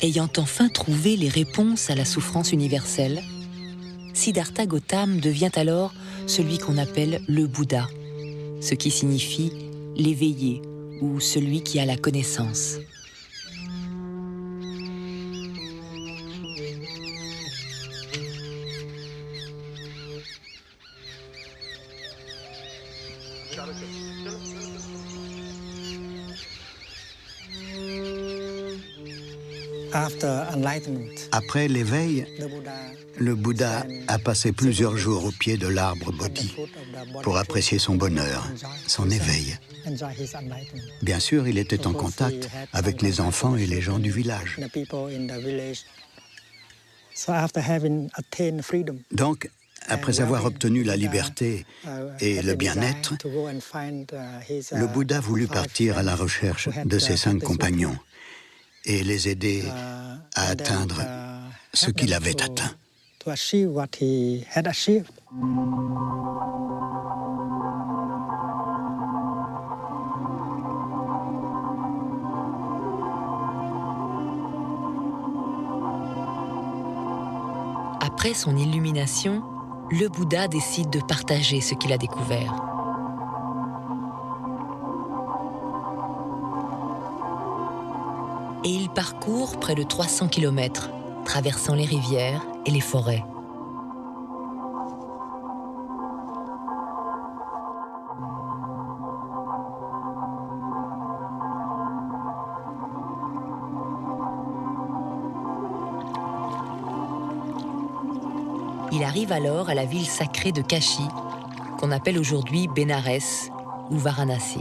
Ayant enfin trouvé les réponses à la souffrance universelle, Siddhartha Gautama devient alors celui qu'on appelle le Bouddha, ce qui signifie l'éveillé ou celui qui a la connaissance. Après l'éveil, le Bouddha a passé plusieurs jours au pied de l'arbre Bodhi pour apprécier son bonheur, son éveil. Bien sûr, il était en contact avec les enfants et les gens du village. Donc, après avoir obtenu la liberté et le bien-être, le Bouddha voulut partir à la recherche de ses 5 compagnons et les aider à atteindre ce qu'il avait atteint. Après son illumination, le Bouddha décide de partager ce qu'il a découvert. Et il parcourt près de 300 km, traversant les rivières et les forêts. Il arrive alors à la ville sacrée de Kashi, qu'on appelle aujourd'hui Bénarès ou Varanasi.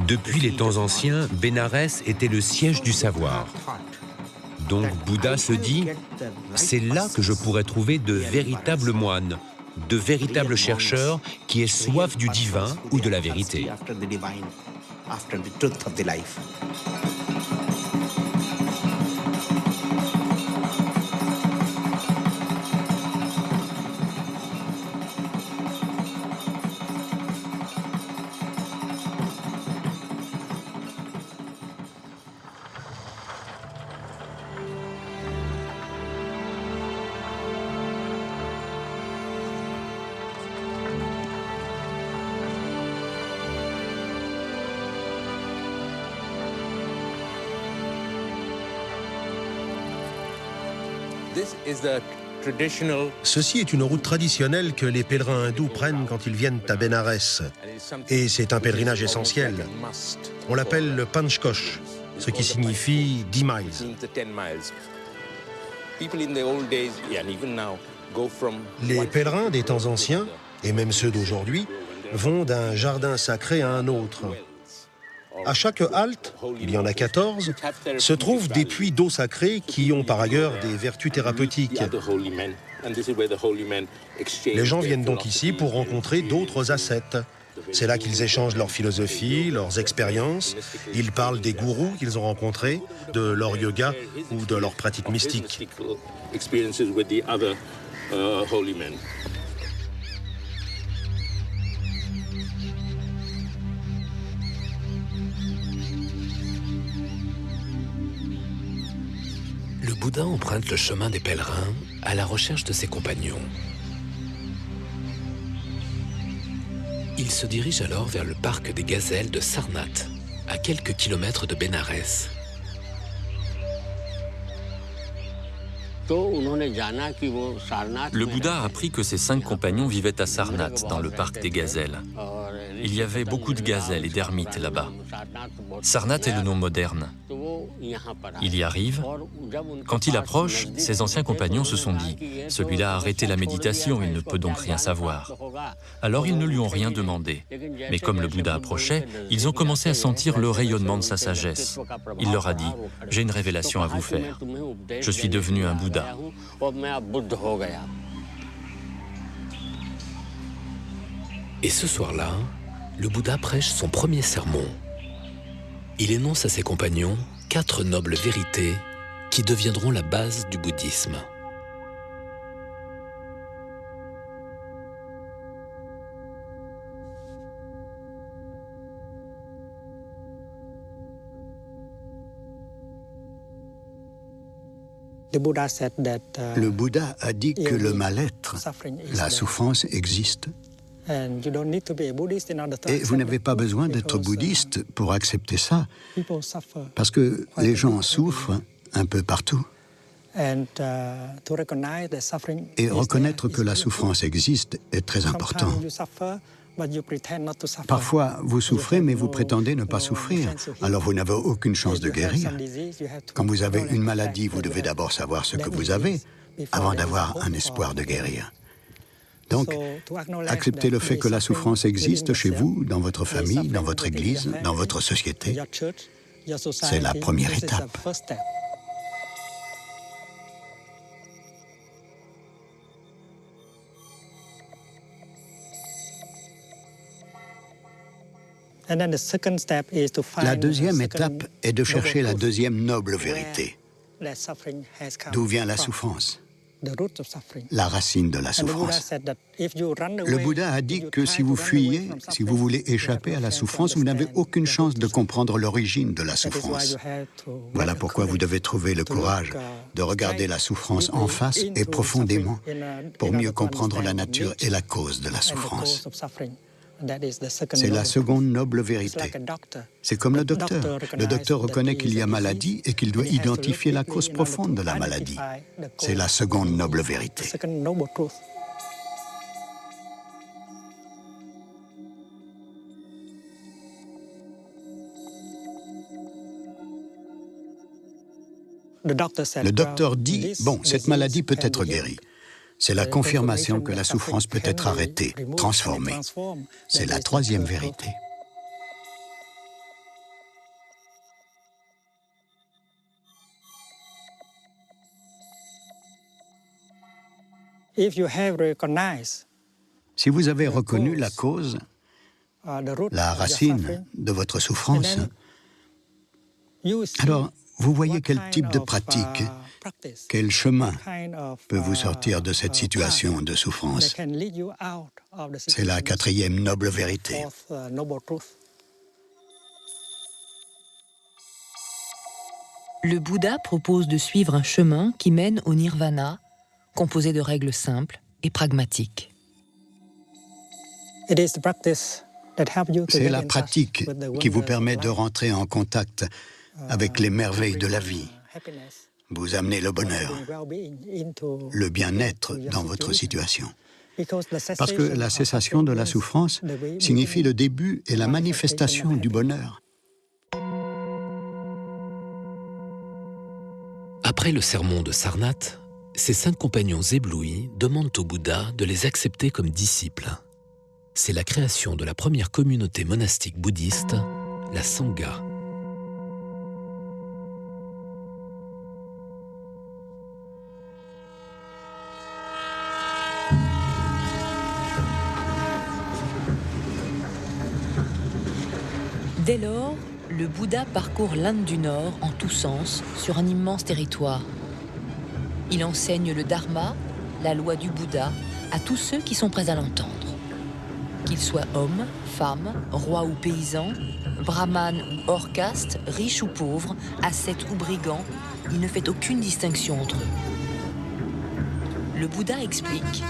Depuis les temps anciens, Bénarès était le siège du savoir. Donc Bouddha se dit, c'est là que je pourrais trouver de véritables moines, de véritables chercheurs qui aient soif du divin ou de la vérité. Ceci est une route traditionnelle que les pèlerins hindous prennent quand ils viennent à Bénarès. Et c'est un pèlerinage essentiel. On l'appelle le Panchkosh, ce qui signifie 10 miles. Les pèlerins des temps anciens, et même ceux d'aujourd'hui, vont d'un jardin sacré à un autre. À chaque halte, il y en a 14, se trouvent des puits d'eau sacrée qui ont par ailleurs des vertus thérapeutiques. Les gens viennent donc ici pour rencontrer d'autres ascètes. C'est là qu'ils échangent leur philosophie, leurs expériences. Ils parlent des gourous qu'ils ont rencontrés, de leur yoga ou de leurs pratiques mystiques. Le Bouddha emprunte le chemin des pèlerins à la recherche de ses compagnons. Il se dirige alors vers le parc des gazelles de Sarnath, à quelques kilomètres de Bénarès. Le Bouddha a appris que ses 5 compagnons vivaient à Sarnath, dans le parc des gazelles. Il y avait beaucoup de gazelles et d'ermites là-bas. Sarnath est le nom moderne. Il y arrive. Quand il approche, ses anciens compagnons se sont dit « Celui-là a arrêté la méditation, il ne peut donc rien savoir. » Alors ils ne lui ont rien demandé. Mais comme le Bouddha approchait, ils ont commencé à sentir le rayonnement de sa sagesse. Il leur a dit « J'ai une révélation à vous faire. Je suis devenu un Bouddha. » Et ce soir-là, le Bouddha prêche son premier sermon. Il énonce à ses compagnons 4 nobles vérités qui deviendront la base du bouddhisme. Le Bouddha a dit que le mal-être, la souffrance existe. Et vous n'avez pas besoin d'être bouddhiste pour accepter ça, parce que les gens souffrent un peu partout. Et reconnaître que la souffrance existe est très important. Parfois, vous souffrez, mais vous prétendez ne pas souffrir. Alors vous n'avez aucune chance de guérir. Quand vous avez une maladie, vous devez d'abord savoir ce que vous avez, avant d'avoir un espoir de guérir. Donc, accepter le fait que la souffrance existe chez vous, dans votre famille, dans votre église, dans votre société, c'est la première étape. La deuxième étape est de chercher la deuxième noble vérité. D'où vient la souffrance ? La racine de la souffrance. Le Bouddha a dit que si vous fuyez, si vous voulez échapper à la souffrance, vous n'avez aucune chance de comprendre l'origine de la souffrance. Voilà pourquoi vous devez trouver le courage de regarder la souffrance en face et profondément pour mieux comprendre la nature et la cause de la souffrance. C'est la seconde noble vérité. C'est comme le docteur. Le docteur reconnaît qu'il y a maladie et qu'il doit identifier la cause profonde de la maladie. C'est la seconde noble vérité. Le docteur dit, bon, cette maladie peut être guérie. C'est la confirmation que la souffrance peut être arrêtée, transformée. C'est la troisième vérité. Si vous avez reconnu la cause, la racine de votre souffrance, alors vous voyez quel type de pratique, quel chemin peut vous sortir de cette situation de souffrance. C'est la quatrième noble vérité. Le Bouddha propose de suivre un chemin qui mène au nirvana, composé de règles simples et pragmatiques. C'est la pratique qui vous permet de rentrer en contact avec les merveilles de la vie, Vous amenez le bonheur, le bien-être dans votre situation. Parce que la cessation de la souffrance signifie le début et la manifestation du bonheur. Après le sermon de Sarnath, ses 5 compagnons éblouis demandent au Bouddha de les accepter comme disciples. C'est la création de la première communauté monastique bouddhiste, la Sangha. Dès lors, le Bouddha parcourt l'Inde du Nord en tous sens sur un immense territoire. Il enseigne le Dharma, la loi du Bouddha, à tous ceux qui sont prêts à l'entendre. Qu'ils soient hommes, femmes, rois ou paysans, brahmanes ou hors caste, riches ou pauvres, ascètes ou brigands, il ne fait aucune distinction entre eux. Le Bouddha explique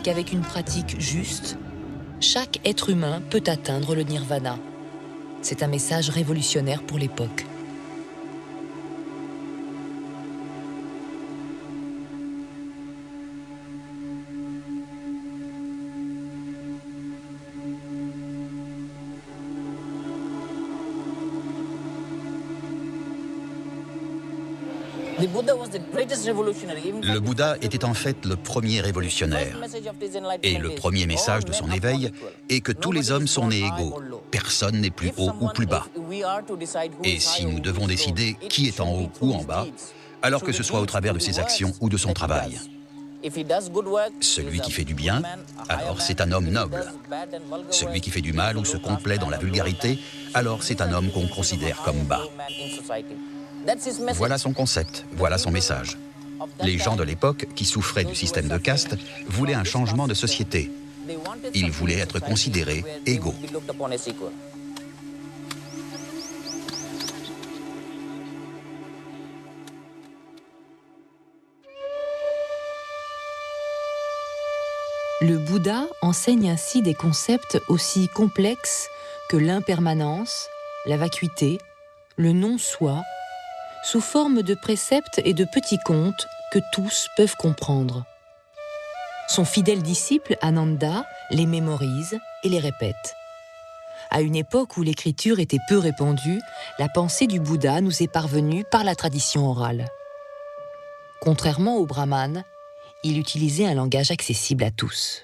qu'avec une pratique juste, chaque être humain peut atteindre le nirvana. C'est un message révolutionnaire pour l'époque. Le Bouddha était en fait le premier révolutionnaire. Et le premier message de son éveil est que tous les hommes sont nés égaux. Personne n'est plus haut ou plus bas. Et si nous devons décider qui est en haut ou en bas, alors que ce soit au travers de ses actions ou de son travail. Celui qui fait du bien, alors c'est un homme noble. Celui qui fait du mal ou se complaît dans la vulgarité, alors c'est un homme qu'on considère comme bas. Voilà son concept, voilà son message. Les gens de l'époque, qui souffraient du système de caste, voulaient un changement de société. Ils voulaient être considérés égaux. Le Bouddha enseigne ainsi des concepts aussi complexes que l'impermanence, la vacuité, le non-soi, sous forme de préceptes et de petits contes que tous peuvent comprendre. Son fidèle disciple, Ananda, les mémorise et les répète. À une époque où l'écriture était peu répandue, la pensée du Bouddha nous est parvenue par la tradition orale. Contrairement au brahmane, il utilisait un langage accessible à tous.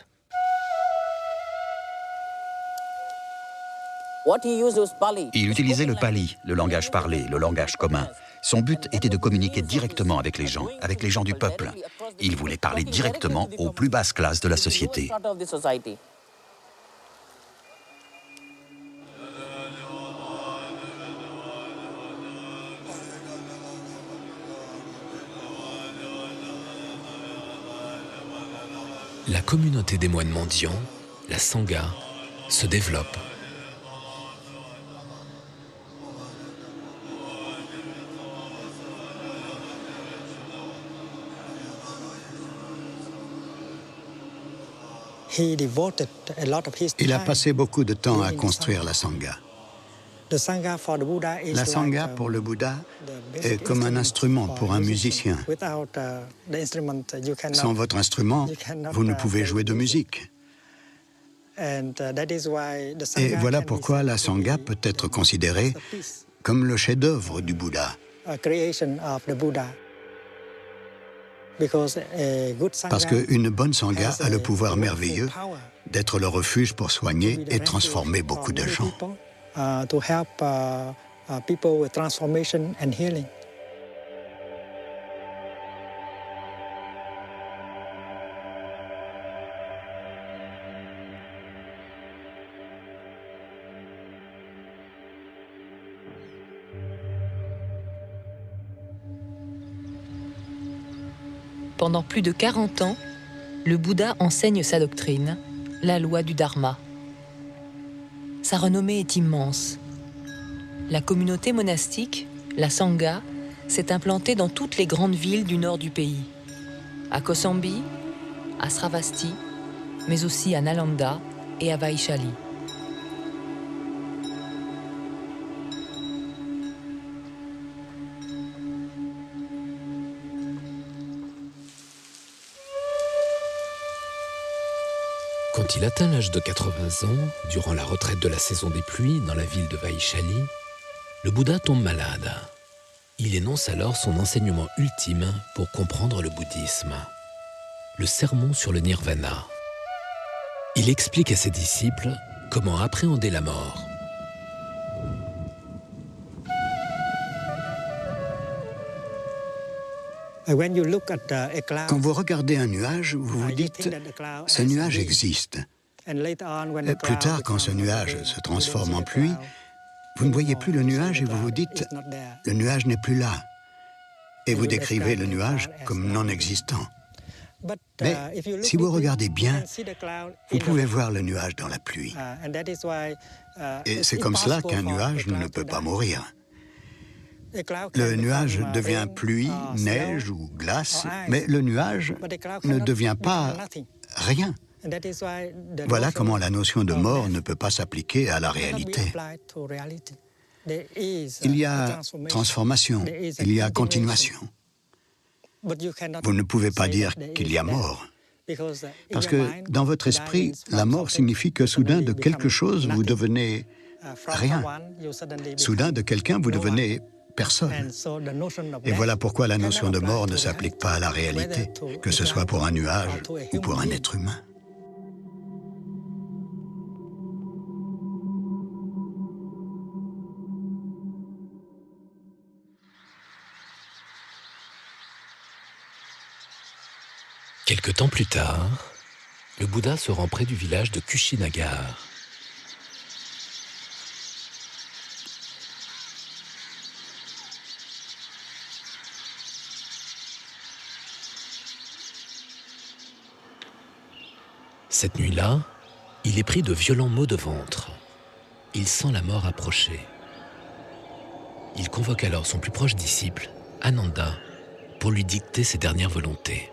Il utilisait le pali, le langage parlé, le langage commun. Son but était de communiquer directement avec les gens du peuple. Il voulait parler directement aux plus basses classes de la société. La communauté des moines mendiants, la Sangha, se développe. Il a passé beaucoup de temps à construire la Sangha. La Sangha pour le Bouddha est comme un instrument pour un musicien. Sans votre instrument, vous ne pouvez jouer de musique. Et voilà pourquoi la Sangha peut être considérée comme le chef-d'œuvre du Bouddha. Parce qu'une bonne Sangha a le pouvoir merveilleux d'être le refuge pour soigner et transformer beaucoup de gens. Pendant plus de 40 ans, le Bouddha enseigne sa doctrine, la loi du Dharma. Sa renommée est immense. La communauté monastique, la Sangha, s'est implantée dans toutes les grandes villes du nord du pays. À Kosambi, à Sravasti, mais aussi à Nalanda et à Vaishali. Quand il atteint l'âge de 80 ans, durant la retraite de la saison des pluies dans la ville de Vaishali, le Bouddha tombe malade. Il énonce alors son enseignement ultime pour comprendre le bouddhisme, le sermon sur le nirvana. Il explique à ses disciples comment appréhender la mort. Quand vous regardez un nuage, vous vous dites « ce nuage existe ». Plus tard, quand ce nuage se transforme en pluie, vous ne voyez plus le nuage et vous vous dites « le nuage n'est plus là ». Et vous décrivez le nuage comme non existant. Mais si vous regardez bien, vous pouvez voir le nuage dans la pluie. Et c'est comme cela qu'un nuage ne peut pas mourir. Le nuage devient pluie, neige ou glace, mais le nuage ne devient pas rien. Voilà comment la notion de mort ne peut pas s'appliquer à la réalité. Il y a transformation, il y a continuation. Vous ne pouvez pas dire qu'il y a mort. Parce que dans votre esprit, la mort signifie que soudain de quelque chose, vous devenez rien. Soudain de quelqu'un, vous devenez personne. Et voilà pourquoi la notion de mort ne s'applique pas à la réalité, que ce soit pour un nuage ou pour un être humain. Quelque temps plus tard, le Bouddha se rend près du village de Kushinagar. Cette nuit-là, il est pris de violents maux de ventre. Il sent la mort approcher. Il convoque alors son plus proche disciple, Ananda, pour lui dicter ses dernières volontés.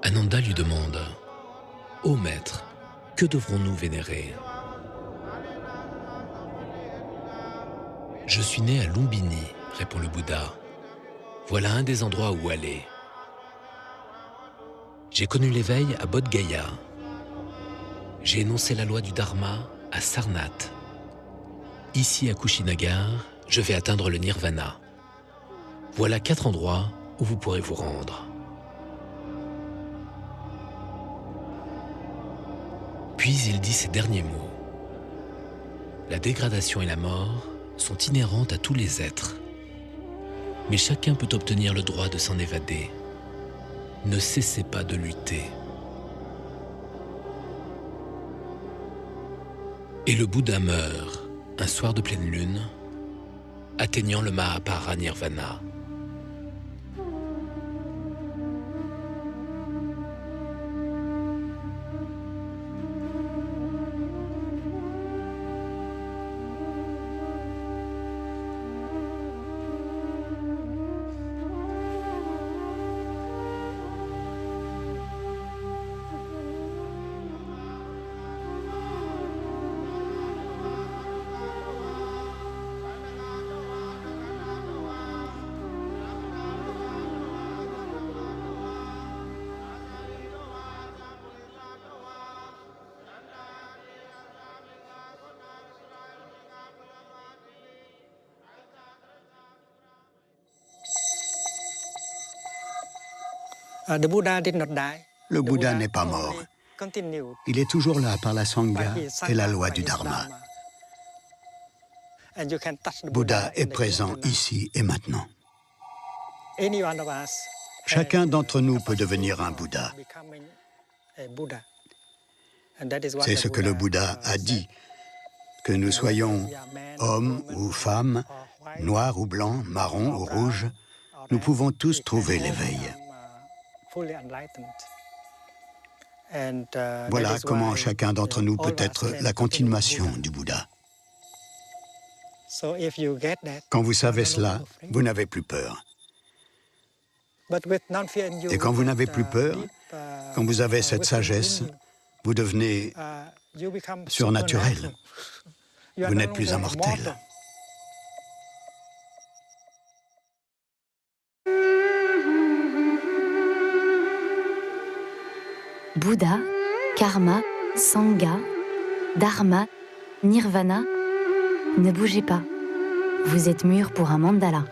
Ananda lui demande « Ô maître, que devrons-nous vénérer ?» « Je suis né à Lumbini, répond le Bouddha. Voilà un des endroits où aller. J'ai connu l'éveil à Bodh Gaya. J'ai énoncé la loi du Dharma à Sarnath. Ici à Kushinagar, je vais atteindre le Nirvana. Voilà 4 endroits où vous pourrez vous rendre. » Puis il dit ces derniers mots. La dégradation et la mort sont inhérentes à tous les êtres. Mais chacun peut obtenir le droit de s'en évader. Ne cessez pas de lutter. Et le Bouddha meurt, un soir de pleine lune, atteignant le Mahaparinirvana. Le Bouddha n'est pas mort. Il est toujours là par la Sangha et la loi du Dharma. Bouddha est présent ici et maintenant. Chacun d'entre nous peut devenir un Bouddha. C'est ce que le Bouddha a dit, que nous soyons hommes ou femmes, noirs ou blancs, marrons ou rouges, nous pouvons tous trouver l'éveil. Voilà comment chacun d'entre nous peut être la continuation du Bouddha. Quand vous savez cela, vous n'avez plus peur. Et quand vous n'avez plus peur, quand vous avez cette sagesse, vous devenez surnaturel. Vous n'êtes plus immortel. Bouddha, Karma, Sangha, Dharma, Nirvana. Ne bougez pas. Vous êtes mûrs pour un mandala.